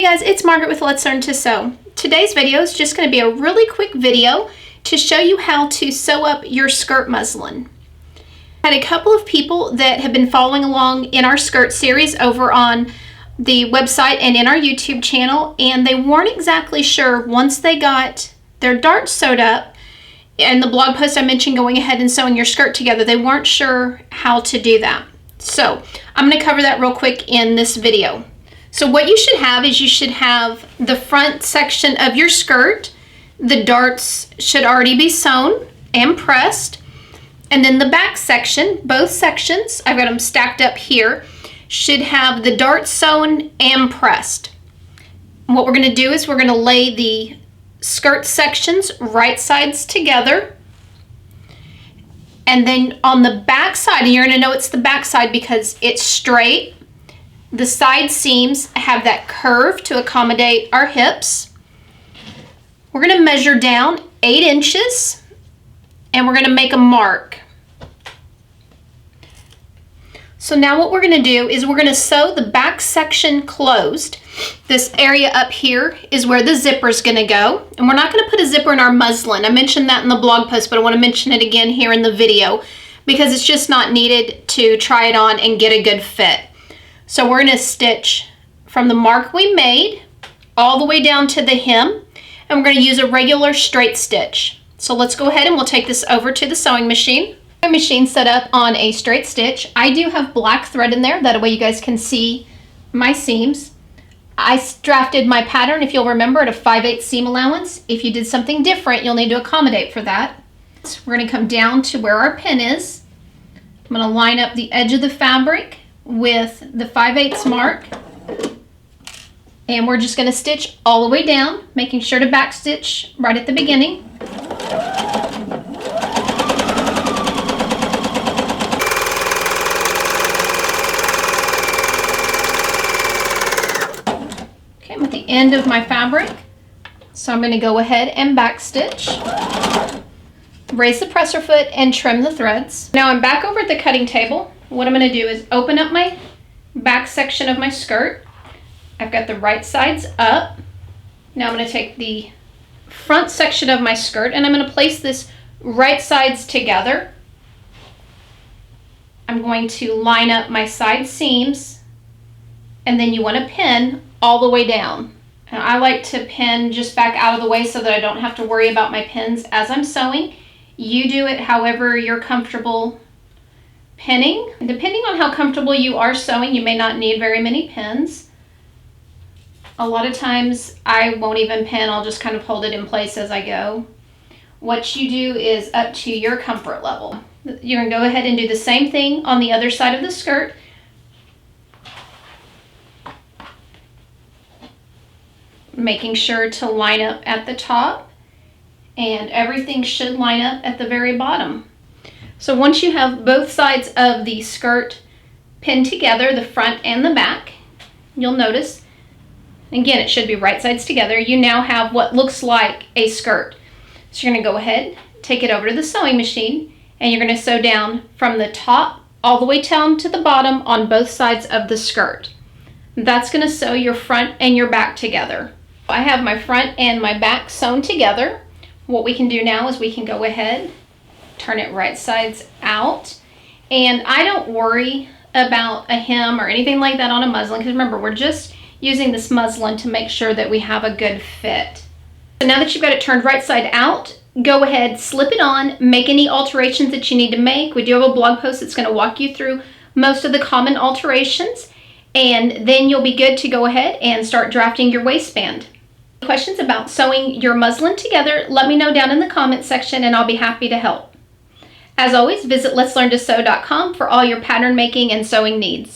Hey guys, it's Margaret with Let's Learn to Sew. Today's video is just going to be a really quick video to show you how to sew up your skirt muslin. I had a couple of people that have been following along in our skirt series over on the website and in our YouTube channel, and they weren't exactly sure once they got their darts sewed up, and the blog post I mentioned going ahead and sewing your skirt together, they weren't sure how to do that. So I'm going to cover that real quick in this video. So what you should have is you should have the front section of your skirt. The darts should already be sewn and pressed. And then the back section, both sections, I've got them stacked up here, should have the darts sewn and pressed. And what we're going to do is we're going to lay the skirt sections right sides together. And then on the back side, and you're going to know it's the back side because it's straight. The side seams have that curve to accommodate our hips. We're going to measure down 8 inches and we're going to make a mark. So now what we're going to do is we're going to sew the back section closed. This area up here is where the zipper is going to go. And we're not going to put a zipper in our muslin. I mentioned that in the blog post, but I want to mention it again here in the video because it's just not needed to try it on and get a good fit. So we're going to stitch from the mark we made all the way down to the hem, and we're going to use a regular straight stitch. So let's go ahead and we'll take this over to the sewing machine. My machine set up on a straight stitch. I do have black thread in there, that way you guys can see my seams. I drafted my pattern, if you'll remember, at a 5/8 seam allowance. If you did something different, you'll need to accommodate for that. So we're going to come down to where our pin is. I'm going to line up the edge of the fabric with the 5/8 mark, and we're just going to stitch all the way down, making sure to back stitch right at the beginning. Okay, I'm at the end of my fabric, so I'm going to go ahead and back stitch, raise the presser foot, and trim the threads. Now I'm back over at the cutting table. What I'm going to do is open up my back section of my skirt. I've got the right sides up. Now I'm going to take the front section of my skirt and I'm going to place this right sides together. I'm going to line up my side seams, and then you want to pin all the way down. And I like to pin just back out of the way so that I don't have to worry about my pins as I'm sewing. You do it however you're comfortable pinning. Depending on how comfortable you are sewing, you may not need very many pins. A lot of times I won't even pin, I'll just kind of hold it in place as I go. What you do is up to your comfort level. You're going to go ahead and do the same thing on the other side of the skirt. Making sure to line up at the top, and everything should line up at the very bottom. So once you have both sides of the skirt pinned together, the front and the back, you'll notice, again, it should be right sides together, you now have what looks like a skirt. So you're going to go ahead, take it over to the sewing machine, and you're going to sew down from the top all the way down to the bottom on both sides of the skirt. That's going to sew your front and your back together. I have my front and my back sewn together. What we can do now is we can go ahead, turn it right sides out, and I don't worry about a hem or anything like that on a muslin, because remember, we're just using this muslin to make sure that we have a good fit. So now that you've got it turned right side out, go ahead, slip it on, make any alterations that you need to make. We do have a blog post that's going to walk you through most of the common alterations, and then you'll be good to go ahead and start drafting your waistband. Questions about sewing your muslin together, let me know down in the comment section and I'll be happy to help. As always, visit letslearntosew.com for all your pattern making and sewing needs.